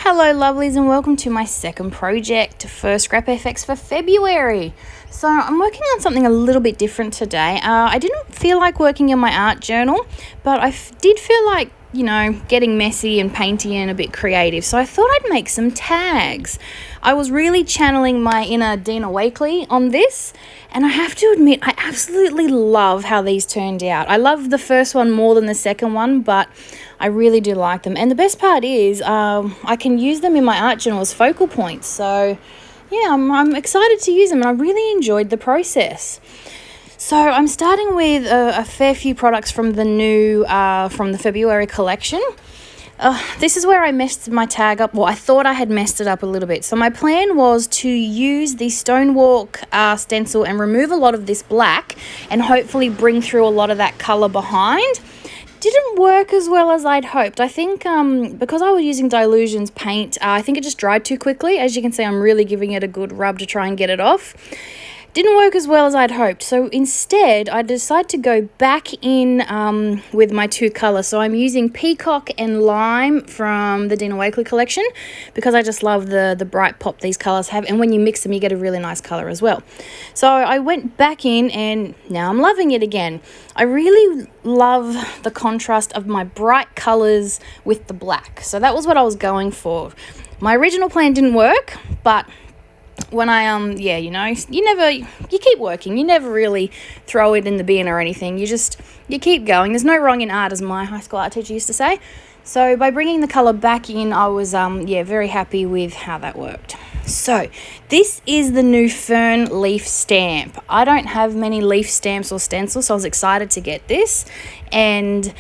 Hello lovelies and welcome to my second project for Scrap FX for February. So I'm working on something a little bit different today. I didn't feel like working in my art journal, but I did feel like, getting messy and painty and a bit creative. So I thought I'd make some tags. I was really channeling my inner Dina Wakley on this, and I have to admit I absolutely love how these turned out. I love the first one more than the second one, but I really do like them. And the best part is I can use them in my art journal as focal points. So yeah, I'm excited to use them, and I really enjoyed the process. So I'm starting with a fair few products from the new, from the February collection. This is where I messed my tag up. Well, I thought I had messed it up a little bit. So my plan was to use the Stonewalk stencil and remove a lot of this black and hopefully bring through a lot of that colour behind. Didn't work as well as I'd hoped. I think because I was using Dylusions paint, I think it just dried too quickly. As you can see, I'm really giving it a good rub to try and get it off. Didn't work as well as I'd hoped. So instead, I decided to go back in with my two colours. So I'm using Peacock and Lime from the Dina Wakley collection because I just love the bright pop these colours have. And when you mix them, you get a really nice colour as well. So I went back in and now I'm loving it again. I really love the contrast of my bright colours with the black. So that was what I was going for. My original plan didn't work, but when you keep working. You never really throw it in the bin or anything. You keep going. There's no wrong in art, as my high school art teacher used to say. So by bringing the colour back in, I was very happy with how that worked. So this is the new Fern leaf stamp. I don't have many leaf stamps or stencils, so I was excited to get this. And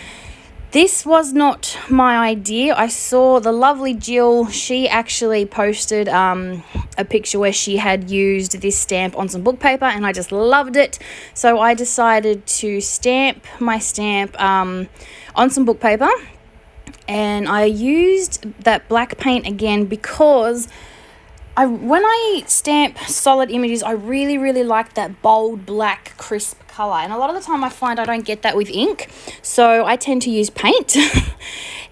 this was not my idea. I saw the lovely Jill. She actually posted a picture where she had used this stamp on some book paper, and I just loved it. So I decided to stamp my stamp on some book paper, and I used that black paint again because when I stamp solid images, I really, really like that bold, black, crisp colour. And a lot of the time I find I don't get that with ink. So I tend to use paint.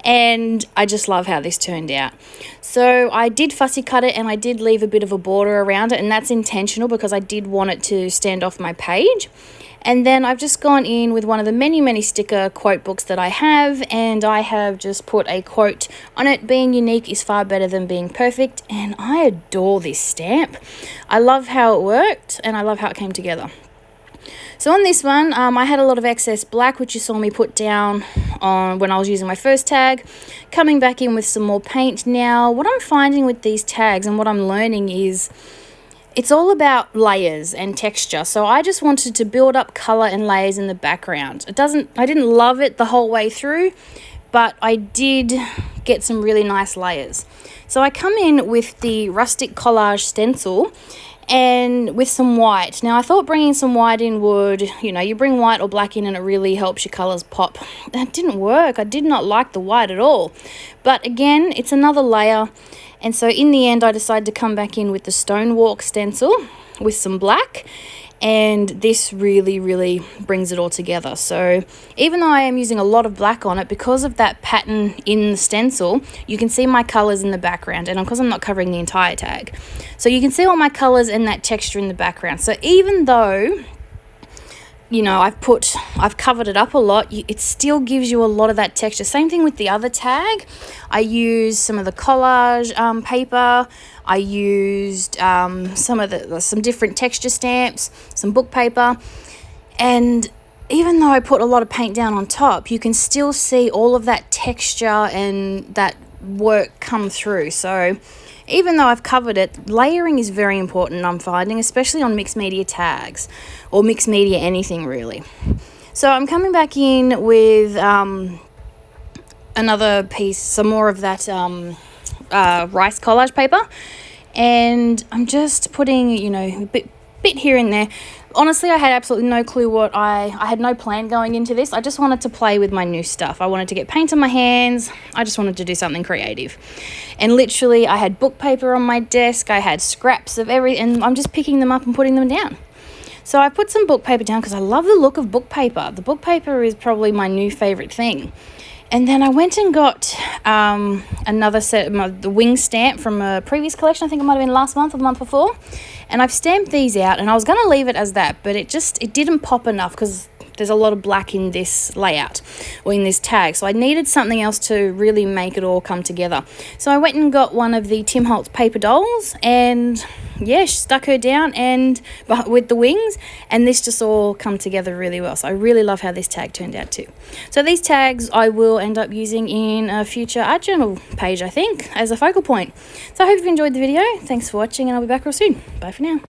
And I just love how this turned out. So I did fussy cut it, and I did leave a bit of a border around it. And that's intentional because I did want it to stand off my page. And then I've just gone in with one of the many, many sticker quote books that I have, and I have just put a quote on it: being unique is far better than being perfect. And I adore this stamp. I love how it worked, and I love how it came together. So on this one, I had a lot of excess black, which you saw me put down on when I was using my first tag. Coming back in with some more paint now. What I'm finding with these tags and what I'm learning is it's all about layers and texture. So I just wanted to build up colour and layers in the background. I didn't love it the whole way through, but I did get some really nice layers. So I come in with the Rustic Collage stencil and with some white. Now I thought bringing some white in would, you bring white or black in and it really helps your colours pop. That didn't work. I did not like the white at all. But again, it's another layer. And so in the end, I decided to come back in with the Stonewalk stencil with some black. And this really, really brings it all together. So even though I am using a lot of black on it, because of that pattern in the stencil, you can see my colours in the background. And because I'm not covering the entire tag. So you can see all my colours and that texture in the background. So even though I've covered it up a lot, it still gives you a lot of that texture. Same thing with the other tag. I used some of the collage paper. I used some different texture stamps, some book paper. And even though I put a lot of paint down on top, you can still see all of that texture and that work come through. So even though I've covered it, layering is very important, I'm finding, especially on mixed media tags or mixed media anything really. So I'm coming back in with another piece, some more of that rice collage paper, and I'm just putting, a bit here and there. Honestly, I had absolutely no clue I had no plan going into this. I just wanted to play with my new stuff. I wanted to get paint on my hands. I just wanted to do something creative. And literally, I had book paper on my desk. I had scraps of everything, and I'm just picking them up and putting them down. So I put some book paper down because I love the look of book paper. The book paper is probably my new favorite thing. And then I went and got another set of the wing stamp from a previous collection. I think it might have been last month or the month before. And I've stamped these out, and I was going to leave it as that, but it didn't pop enough because there's a lot of black in this layout or in this tag, so I needed something else to really make it all come together. So I went and got one of the Tim Holtz paper dolls, and yeah, stuck her down and with the wings, and this just all come together really well. So I really love how this tag turned out too. So these tags I will end up using in a future art journal page, I think, as a focal point. So I hope you've enjoyed the video. Thanks for watching, and I'll be back real soon. Bye for now.